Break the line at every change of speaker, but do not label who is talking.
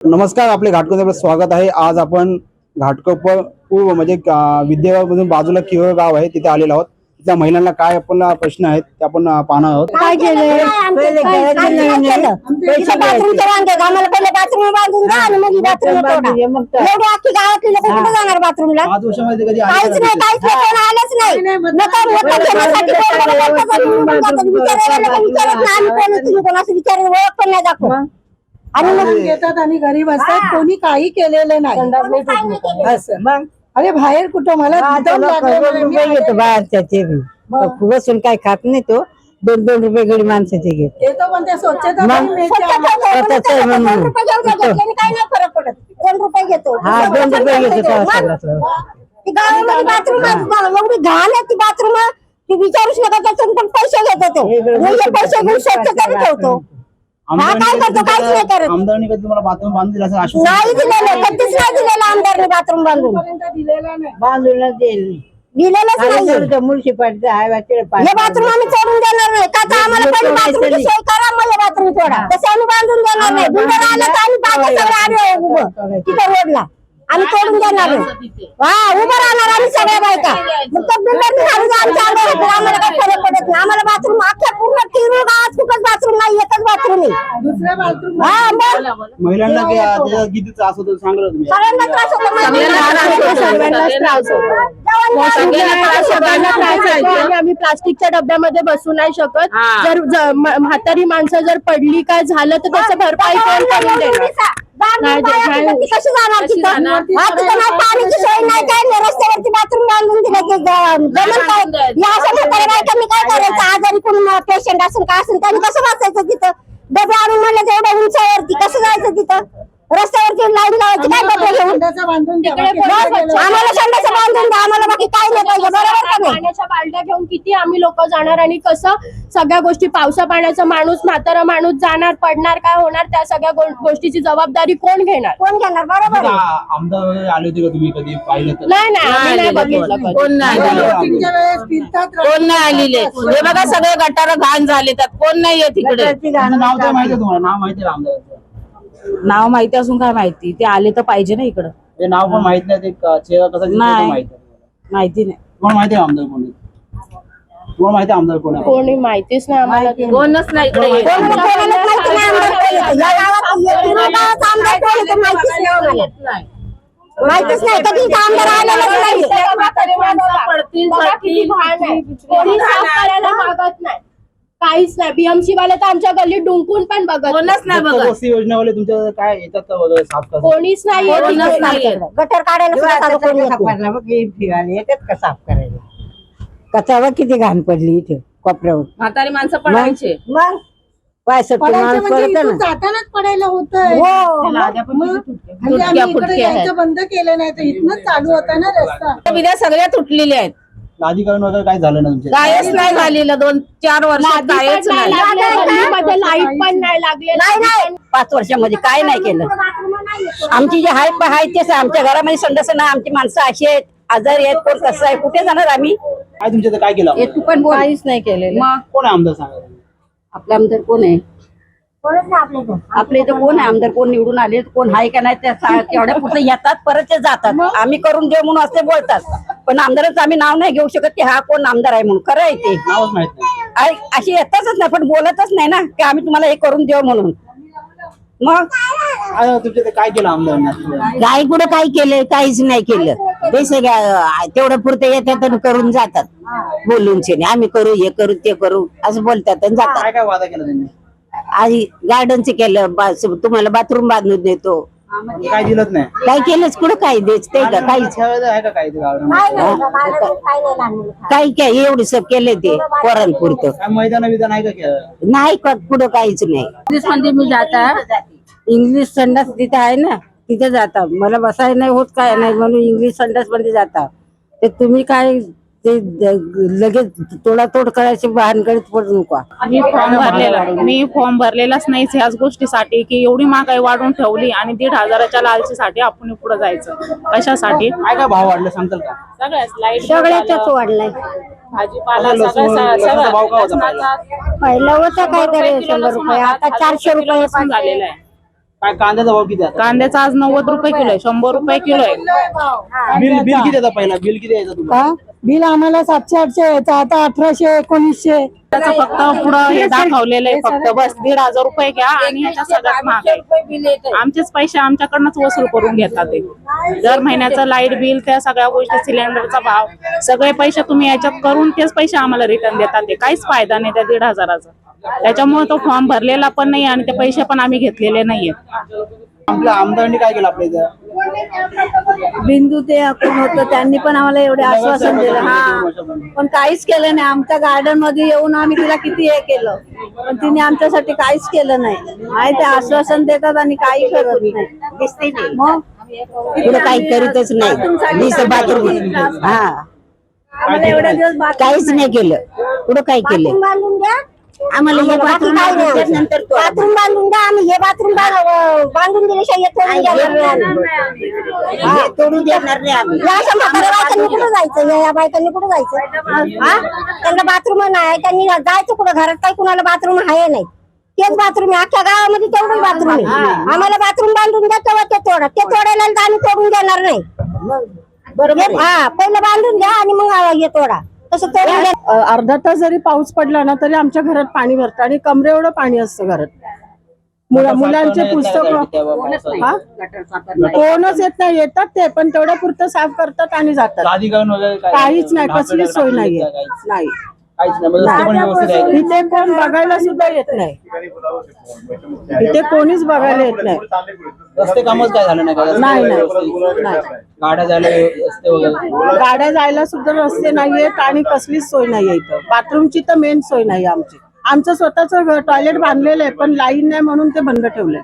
नमस्कार, आपले घाटकोपर आपलं स्वागत आहे। आज आपण घाटकोपर पूर्व म्हणजे विद्यामधून बाजूला किरोळ गाव आहे, तिथे आलेलो आहोत। तिथल्या महिलांना काय आपण प्रश्न आहेत ते आपण पाहणार आहोत।
काय केलं पहिले बाथरूम आम्हाला पहिले बाथरूम बांधून द्या आणि मग बाथरूम एवढी अख्खी गावातली लोक कुठे जाणार बाथरूमला?
5 वर्षामध्ये कधी
काहीच नाही कोण आलंच नाही। ओळख पण नाही दाखव
आणि मग घेतात आणि घरी बसतात, कोणी काही केलेलं नाही असं। मग अरे बाहेर कुठं मला
रुपये घेतो बाहेरच्या ते बसून काय खात नाही तो 2-2 रुपये गडी माणसाचे घेतो
येतो पण त्या स्वच्छता
काही नाही फरक पडत। 2 रुपये घेतो
हा 2 रुपये घेतो
गावामध्ये बाथरूम एवढी घाण आहे ती बाथरूम ती विचारूच नका, त्यातून पण पैसे घेतो तो पैसे घेऊन स्वच्छता ठेवतो।
आमदारांनी कधी तुम्हाला बाथरूम बांधून दिलं असं आश्वासन
नाही दिलेलं, कधीच नाही दिलेलं आमदारने बाथरूम बांधून
बांधूनच
दिलेलंच नाही।
म्युन्सिपालिटी
हे बाथरूम आम्ही तोडून देणार नाही का? आम्हाला पहिली बाथरूमची सोय करा, मग हे बाथरूम तोडा, तसं आम्ही बांधून देणार नाही। बिल्डर आला तर आम्ही बाकी सगळे आले उभं तिथं रोडला आम्ही तोडून देणार नाही। हा उभं राहणार आम्ही सगळ्या बायका। मग तो बिल्डर आम्हाला काय फरक पडत नाही। आम्हाला बाथरूम अख्ख्या पूर्ण किरोळ गावात कुठंच बाथरूम नाही, एकच बाथरूम आहे।
दुसऱ्या बाथरूम
हा मग
महिलांना त्याचा किती त्रास होतो सांगलं तुम्ही?
सगळ्यांना त्रास होतो,
सगळ्यांनाच त्रास होतो आणि आम्ही प्लास्टिकच्या डब्यामध्ये बसू नाही शकत। जर म्हातारी माणसं जर पडली काय झालं तर त्याचं भरपाई कोण करून देणार?
कशी जाणार तिथं? पाण्याची सोय नाही, काय नाही, रस्त्यावरती बाथरूम बांधून दिलं जमल काय? या अशा म्हाताऱ्या बायकांनी काय करायचं? आजारी कोण पेशंट असेल का असेल त्यांनी कसं बसायचं तिथं? डबे आणून म्हणलं तेवढ्या उंचावरती कसं जायचं तिथं? रस्त्यावरती लाईन लावायची काय डबे घेऊन? आम्हाला संडास बांधून द्या, आम्हाला बाकी काय नाही पाहिजे, बरोबर का नाही?
पाण्याच्या बालद्या घेऊन किती आम्ही लोक जाणार आणि कसं सगळ्या गोष्टी पावसा पाण्याचा माणूस म्हातारा माणूस जाणार पडणार काय होणार त्या सगळ्या गोष्टीची जबाबदारी कोण घेणार?
कोण घेणार? बरोबर आहे।
आमदार वगैरे आले होते का तुम्ही कधी पाहिलं तर?
नाही आम्ही नाही बघितलं कधी.
कोण नाही आलेले हे बघा सगळे गटार घाण झाले त्यात कोण नाही आहे तिकडे।
त्याचं नाव तर माहिती आहे तुम्हाला? नाव माहिती आहे आमदाराचं?
नाव माहिती असून काय माहिती, ते आले तर पाहिजे ना इकडं।
ते नाव पण माहित नाही, ते चेहरा कसा दिसतो ते माहिती आहे?
माहिती नाही।
तुम्हाला माहिती आहे आमदार कोण आहे? तुम्हाला माहिती आहे आमदार कोण आहे?
कोणी माहितीच नाही आम्हाला,
कोणच नाही इकडे।
कोणालाच माहिती नाही आमदार कोण आहे. या गावात किरोळ गावाचा आमदार कोण आहे ते माहितीच नाही आम्हाला। माहितीच नाही, कधी आमदार आलेलाच नाही।
बघा किती घाण आहे, कोणी साफ करायला मागत नाही, काहीच नाही। बीएमसी वाले तर आमच्या गल्लीत डुंकून पण बघत नाही।
वस्ती योजनावाले तुमच्या काय येतात का वगैरे साफ करतात?
कोणीच नाही
गटर काढायला सुद्धा आता कोणी येत नाही।
येतात का साफ करायला? कचावर किती घाण पडली इथे कोपऱ्यावर,
म्हातारी माणसं पडायचे
मग
पाय सटकून माणूस पडत ना।
जातानाच पडायला होतंय। म्हणजे आम्ही इकडे यायचं बंद केलं नाही तर इथनच चालू होता ना रस्ता।
विद्या सगळ्या तुटलेल्या आहेत,
लादीकरण वगैरे काय झालं ना तुमच्या?
कायच नाही झालेलं 2-4 वर्षात कायच नाही।
लाईट पण नाही लागले,
नाही
5 वर्षामध्ये काय नाही केलं। आमची जे हाय तेच आमच्या घरामध्ये संडास नाही, आमची माणसं अशी आहेत आजारी आहेत, कोण कसं आहे, कुठे जाणार आम्ही?
काय तुमच्या काय केलं?
तू पण काहीच नाही केलेलं। मग
कोण आहे आमदार सांगा?
आपला आमदार कोण आहे?
कोणच नाही आपल्या इथं।
आपल्या इथं कोण आहे आमदार? कोण निवडून आले? कोण आहे का नाही? तेवढ्या पुढे येतात परत ते जातात। आम्ही करून देऊ म्हणून असे बोलतात, पण आमदाराचं आम्ही नाव नाही घेऊ शकत की हा कोण आमदार आहे म्हणून। खरं आहे ते,
नावच माहित नाही।
अशी येतातच नाही पण बोलतच नाही ना की आम्ही तुम्हाला हे करून देऊ म्हणून। मग
तुमच्या ते काय केलं आमदारांनी?
काय कुठं काय केलं? काहीच नाही केलं। ते सगळं तेवढं पुरते येतात करून जातात बोलून आम्ही करू हे करू ते करू असं बोलतात आणि जातात।
काय काय वादा केला त्यांनी?
आधी गार्डनचं केलं, तुम्हाला बाथरूम बांधून देतो,
काय दिलंच नाही?
काय केलंच कुठं काय द्यायच ते का काहीच
आहे का काही
काय एवढं सब केलं ते पोरांपुरतं।
काय मैदान विधान आहे का केलं?
नाही पुढं काहीच नाही। इंग्लिश मध्ये मी जाता, इंग्लिश संडास तिथे आहे ना तिथे जाता, मला बसायला नाही होत काय नाही म्हणून इंग्लिश संडास मध्ये जाता। ते तुम्ही काय ते लगेच तोडातोड करायची भानगडीत पडू नका।
मी फॉर्म भरलेलाच नाहीच ह्याच गोष्टीसाठी की एवढी महागाई वाढवून ठेवली आणि 1,500च्या लालचीसाठी आपण पुढे जायचं कशासाठी?
काय काय भाव वाढले सांगताल का?
सगळ्याच लाईट
सगळ्याच वाढलाय,
भाजीपाला
भाव काय होता?
पहिलं होतं काय तरी 100 रुपये, आता 400 रुपये
झालेला आहे।
काय कांद्याचा भाव किती आहे आता?
कांद्याचा आज 90 रुपये किलो आहे, 100 रुपये किलो आहे.
बिल किती येतं पहिला बिल किती यायचं तुम्हाला?
बिल आम्हाला 700-800 यायचं, आता 1800-1900.
त्याचं फक्त पुढं हे दाखवलेलं आहे, फक्त बस 1,500 रुपये घ्या आणि ह्याच्या सगळ्यात महाग आहे. आमचेच पैसे आमच्याकडनंच वसूल करून घेतात ते. दर महिन्याचं लाईट बिल, त्या सगळ्या गोष्टी, सिलेंडरचा भाव, सगळे पैसे तुम्ही याच्यात करून तेच पैसे आम्हाला रिटर्न देतात. ते काहीच फायदा नाही त्या 1,500चा. त्याच्यामुळे तो फॉर्म भरलेला पण नाही आणि ते पैसे पण आम्ही घेतलेले नाहीयेत.
आपल्या आमदारांनी काय केलं आपल्या इथं?
बिंदू ते कोण होतं त्यांनी पण आम्हाला एवढे आश्वासन दिलं, हा, पण काहीच केलं नाही. आमच्या गार्डन मध्ये येऊन आम्ही तिला किती हे केलं, पण तिने आमच्यासाठी काहीच केलं नाही. आहे ते आश्वासन देतात आणि काही करत नाही.
दिसते नाही,
मग
पुढे काही करीतच नाही. बाथरूम हा
आम्हाला एवढे दिवस
काहीच नाही केलं, पुढे काय केलं
बाथरूम बांधून द्या,
आम्हाला हे बाथरूम
नंतर बाथरूम बांधून द्या. आम्ही हे बाथरूम बांधून दिल्याशिवाय हे तोडून देणार नाही.
हे तोडून देणार नाही आम्ही.
या अशा म्हाताऱ्या बायकांनी कुठं जायचं? या बायकांनी कुठं जायचं? हा, त्यांना बाथरूम नाही, त्यांनी जायचं कुठं? घरात काही कुणाला बाथरूम आहे नाही, तेच बाथरूम आहे. अख्ख्या गावामध्ये तेवढंच बाथरूम आहे. आम्हाला बाथरूम बांधून द्या, तेव्हा ते तोडा. ते तोडायला तर आम्ही तोडून देणार नाही. बरोबर, हा, पहिलं बांधून द्या आणि मग हे तोडा. तसं तोडून द्या.
अर्धा तास जरी पाऊस पडला ना तरी आमच्या घरात पाणी भरतं आणि कमरे एवढं पाणी असतं घरात. मुलांचे पुस्तक हा कोणच येत नाही. येतात ते पण तेवढ्या पुरतं साफ करतात आणि जातात.
प्राधिकरण वगैरे काय?
काहीच नाही, कसलीच सोय नाहीये. नाही,
काहीच नाही. म्हणजे रस्ते पण व्यवस्थित आहे.
इथे कोण बघायला सुद्धा येत नाही. इथे कोणीच बघायला येत नाही.
रस्ते कामच काय झालं नाही का?
नाही, नाही.
गाड्या जायला रस्ते वगैरे.
गाड्या जायला सुद्धा रस्ते नाहीयेत आणि कसलीच सोय नाहीये इथं. बाथरूमची तर मेन सोय नाही आमची. आमचं स्वतःच टॉयलेट बांधलेलं आहे पण लाईन नाही म्हणून ते बंद ठेवलंय.